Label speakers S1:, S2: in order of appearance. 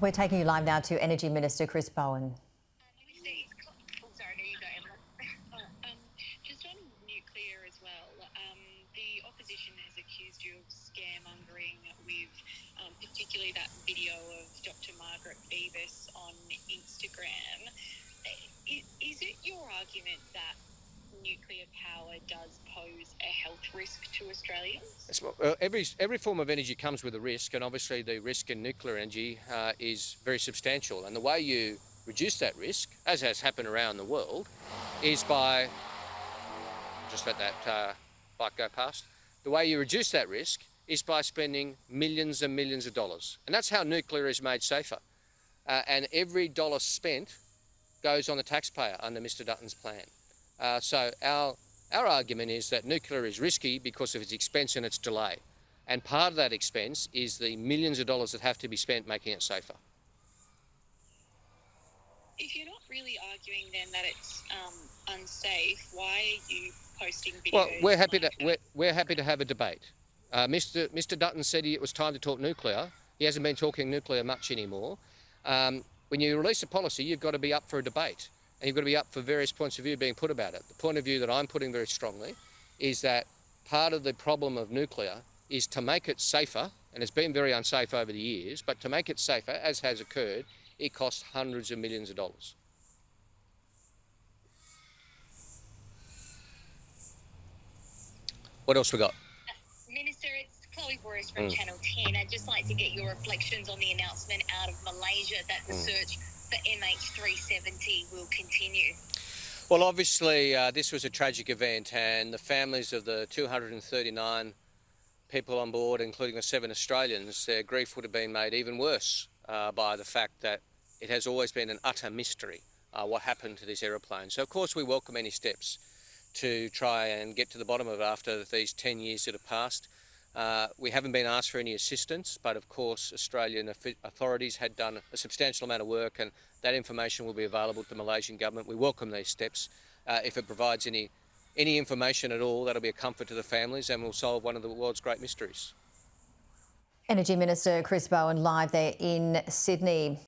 S1: We're taking you live now to Energy Minister Chris Bowen.
S2: Sorry, no, you go, Emma. Just on nuclear as well, the opposition has accused you of scaremongering with particularly that video of Dr Margaret Beavis on Instagram. Is it your argument that nuclear power does pose a health risk to Australians?
S3: Every form of energy comes with a risk, and obviously the risk in nuclear energy is very substantial. And the way you reduce that risk, as has happened around the world, is by, just let that bike go past, the way you reduce that risk is by spending millions and millions of dollars. And that's how nuclear is made safer. And every dollar spent goes on the taxpayer under Mr Dutton's plan. So our argument is that nuclear is risky because of its expense and its delay. And part of that expense is the millions of dollars that have to be spent making it safer.
S2: If you're not really arguing then that it's unsafe, why are you posting videos?
S3: Well, we're happy to have a debate. Mr Dutton said it was time to talk nuclear. He hasn't been talking nuclear much anymore. When you release a policy, you've got to be up for a debate. And you've got to be up for various points of view being put about it. The point of view that I'm putting very strongly is that part of the problem of nuclear is to make it safer, and it's been very unsafe over the years, but to make it safer, as has occurred, it costs hundreds of millions of dollars. What else we got?
S2: Minister, it's Chloe Boris from Channel 10. I'd just like to get your reflections on the announcement out of Malaysia that the search for MH370 will continue.
S3: Well, obviously, this was a tragic event, and the families of the 239 people on board, including the 7 Australians, their grief would have been made even worse by the fact that it has always been an utter mystery what happened to this aeroplane. So, of course, we welcome any steps to try and get to the bottom of it after these 10 years that have passed. We haven't been asked for any assistance, but of course Australian authorities had done a substantial amount of work, and that information will be available to the Malaysian government. We welcome these steps. If it provides any information at all, that'll be a comfort to the families and will solve one of the world's great mysteries.
S1: Energy Minister Chris Bowen live there in Sydney.